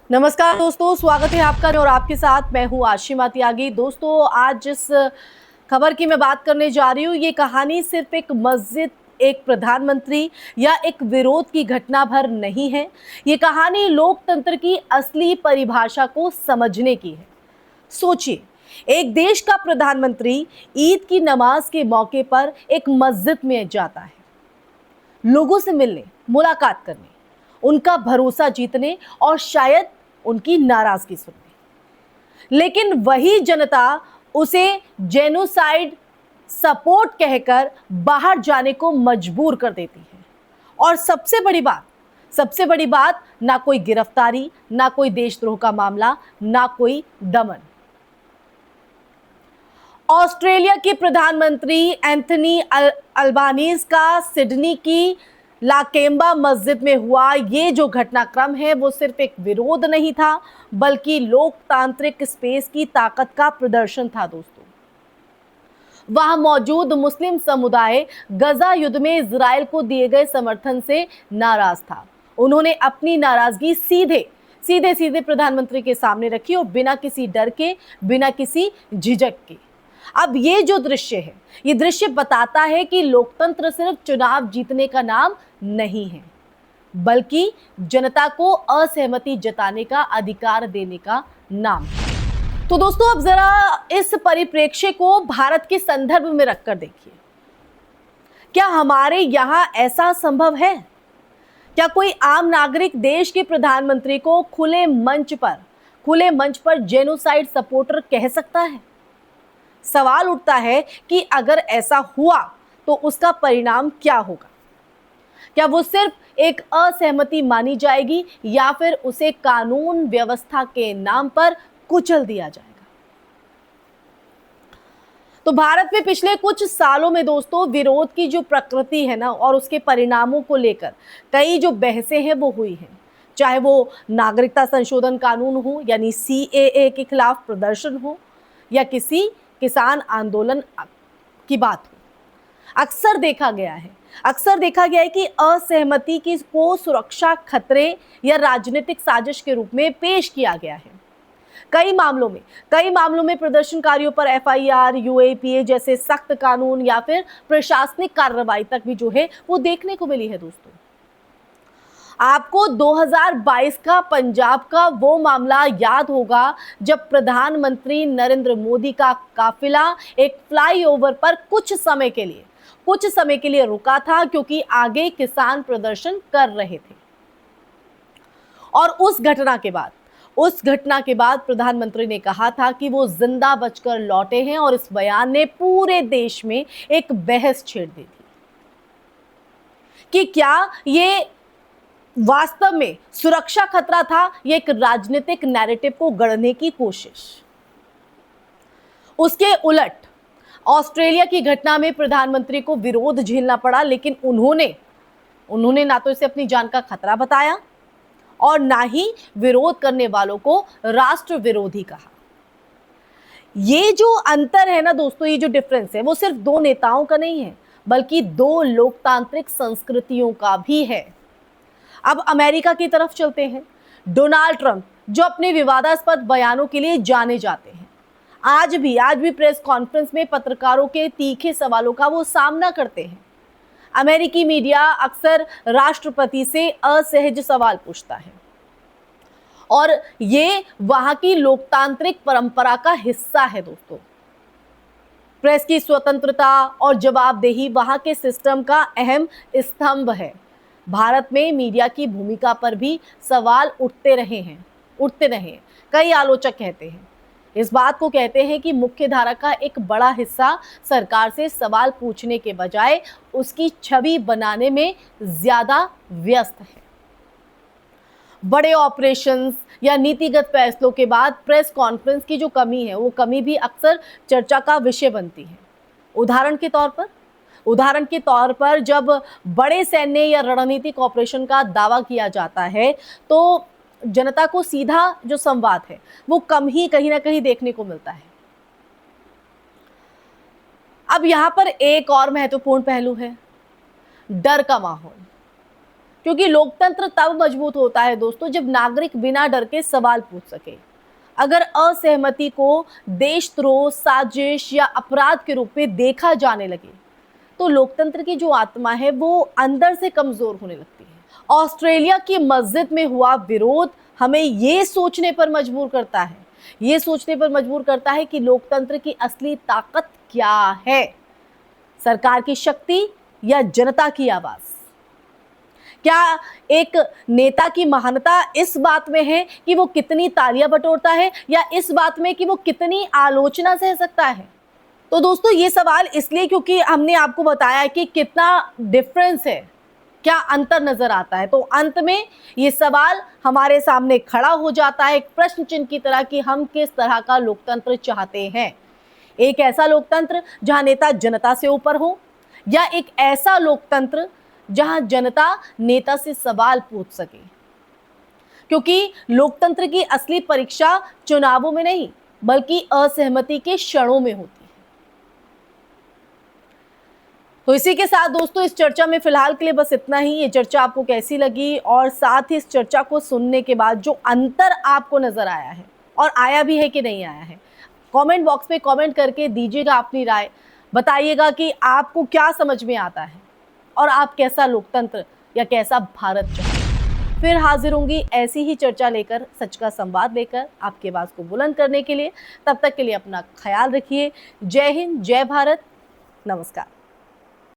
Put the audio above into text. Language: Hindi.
नमस्कार दोस्तों, स्वागत है आपका और आपके साथ मैं हूं आशिमा त्यागी। दोस्तों, आज जिस खबर की मैं बात करने जा रही हूं, ये कहानी सिर्फ एक मस्जिद, एक प्रधानमंत्री या एक विरोध की घटना भर नहीं है। ये कहानी लोकतंत्र की असली परिभाषा को समझने की है। सोचिए, एक देश का प्रधानमंत्री ईद की नमाज के मौके पर एक मस्जिद में जाता है, लोगों से मिलने, मुलाकात करने, उनका भरोसा जीतने और शायद उनकी नाराजगी सुनने। लेकिन वही जनता उसे जेनोसाइड सपोर्ट कहकर बाहर जाने को मजबूर कर देती है। और सबसे बड़ी बात, ना कोई गिरफ्तारी, ना कोई देशद्रोह का मामला, ना कोई दमन। ऑस्ट्रेलिया के प्रधानमंत्री एंथनी अल्बानीज का सिडनी की लाकेम्बा मस्जिद में हुआ ये जो घटनाक्रम है, वो सिर्फ एक विरोध नहीं था, बल्कि लोकतांत्रिक स्पेस की ताकत का प्रदर्शन था। दोस्तों, वहां मौजूद मुस्लिम समुदाय गजा युद्ध में इजरायल को दिए गए समर्थन से नाराज था। उन्होंने अपनी नाराजगी सीधे प्रधानमंत्री के सामने रखी और बिना किसी डर के, बिना किसी झिझक के। अब ये जो दृश्य है, ये दृश्य बताता है कि लोकतंत्र सिर्फ चुनाव जीतने का नाम नहीं है, बल्कि जनता को असहमति जताने का अधिकार देने का नाम है। तो दोस्तों, अब जरा इस परिप्रेक्ष्य को भारत के संदर्भ में रखकर देखिए। क्या हमारे यहां ऐसा संभव है? क्या कोई आम नागरिक देश के प्रधानमंत्री को खुले मंच पर जेनोसाइड सपोर्टर कह सकता है? सवाल उठता है कि अगर ऐसा हुआ तो उसका परिणाम क्या होगा? क्या वो सिर्फ एक असहमति मानी जाएगी या फिर उसे कानून व्यवस्था के नाम पर कुचल दिया जाएगा? तो भारत में पिछले कुछ सालों में दोस्तों, विरोध की जो प्रकृति है ना, और उसके परिणामों को लेकर कई जो बहसें हैं वो हुई हैं। चाहे वो नागरिकता संशोधन कानून हो, यानी CAA के खिलाफ प्रदर्शन हो, या किसी किसान आंदोलन की बात हो। अक्सर देखा गया है कि असहमति की को सुरक्षा खतरे या राजनीतिक साजिश के रूप में पेश किया गया है। कई मामलों में प्रदर्शनकारियों पर FIR, UAPA जैसे सख्त कानून या फिर प्रशासनिक कार्रवाई तक भी जो है वो देखने को मिली है। दोस्तों, आपको 2022 का पंजाब का वो मामला याद होगा जब प्रधानमंत्री नरेंद्र मोदी का काफिला एक फ्लाईओवर पर कुछ समय के लिए रुका था, क्योंकि आगे किसान प्रदर्शन कर रहे थे। और उस घटना के बाद प्रधानमंत्री ने कहा था कि वो जिंदा बचकर लौटे हैं, और इस बयान ने पूरे देश में एक बहस छेड़ दी थी कि क्या ये वास्तव में सुरक्षा खतरा था या एक राजनीतिक नैरेटिव को गढ़ने की कोशिश। उसके उलट ऑस्ट्रेलिया की घटना में प्रधानमंत्री को विरोध झेलना पड़ा, लेकिन उन्होंने ना तो इसे अपनी जान का खतरा बताया और ना ही विरोध करने वालों को राष्ट्र विरोधी कहा। ये जो अंतर है ना दोस्तों, ये जो डिफरेंस है, वो सिर्फ दो नेताओं का नहीं है, बल्कि दो लोकतांत्रिक संस्कृतियों का भी है। अब अमेरिका की तरफ चलते हैं। डोनाल्ड ट्रंप, जो अपने विवादास्पद बयानों के लिए जाने जाते हैं, आज भी प्रेस कॉन्फ्रेंस में पत्रकारों के तीखे सवालों का वो सामना करते हैं। अमेरिकी मीडिया अक्सर राष्ट्रपति से असहज सवाल पूछता है, और ये वहां की लोकतांत्रिक परंपरा का हिस्सा है। दोस्तों, प्रेस की स्वतंत्रता और जवाबदेही वहां के सिस्टम का अहम स्तंभ है। भारत में मीडिया की भूमिका पर भी सवाल उठते रहे। कई आलोचक इस बात को कहते हैं कि मुख्यधारा का एक बड़ा हिस्सा सरकार से सवाल पूछने के बजाय उसकी छवि बनाने में ज्यादा व्यस्त है। बड़े ऑपरेशंस या नीतिगत फैसलों के बाद प्रेस कॉन्फ्रेंस की जो कमी है, वो कमी भी अक्सर चर्चा का विषय बनती है। उदाहरण के तौर पर जब बड़े सैन्य या रणनीतिक ऑपरेशन का दावा किया जाता है, तो जनता को सीधा जो संवाद है वो कम ही कहीं ना कहीं देखने को मिलता है। अब यहां पर एक और महत्वपूर्ण पहलू है, डर का माहौल। क्योंकि लोकतंत्र तब मजबूत होता है दोस्तों जब नागरिक बिना डर के सवाल पूछ सके। अगर असहमति को देशद्रोह, साजिश या अपराध के रूप में देखा जाने लगे तो लोकतंत्र की जो आत्मा है वो अंदर से कमजोर होने लगती है। ऑस्ट्रेलिया की मस्जिद में हुआ विरोध हमें ये सोचने पर मजबूर करता है, कि लोकतंत्र की असली ताकत क्या है, सरकार की शक्ति या जनता की आवाज। क्या एक नेता की महानता इस बात में है कि वो कितनी तालियां बटोरता है या इस बात में कि वो कितनी आलोचना सह सकता है? तो दोस्तों ये सवाल इसलिए क्योंकि हमने आपको बताया कि कितना डिफरेंस है, क्या अंतर नजर आता है। तो अंत में ये सवाल हमारे सामने खड़ा हो जाता है एक प्रश्न चिन्ह की तरह कि हम किस तरह का लोकतंत्र चाहते हैं। एक ऐसा लोकतंत्र जहां नेता जनता से ऊपर हो, या एक ऐसा लोकतंत्र जहां जनता नेता से सवाल पूछ सके। क्योंकि लोकतंत्र की असली परीक्षा चुनावों में नहीं बल्कि असहमति के क्षणों में होती है। तो इसी के साथ दोस्तों इस चर्चा में फिलहाल के लिए बस इतना ही। ये चर्चा आपको कैसी लगी और साथ ही इस चर्चा को सुनने के बाद जो अंतर आपको नजर आया है और आया भी है कि नहीं आया है, कमेंट बॉक्स में कमेंट करके दीजिएगा अपनी राय। बताइएगा कि आपको क्या समझ में आता है और आप कैसा लोकतंत्र या कैसा भारत चाहते हैं। फिर हाजिर होंगी ऐसी ही चर्चा लेकर, सच का संवाद लेकर, आपकी आवाज को बुलंद करने के लिए। तब तक के लिए अपना ख्याल रखिए। जय हिंद, जय भारत, नमस्कार।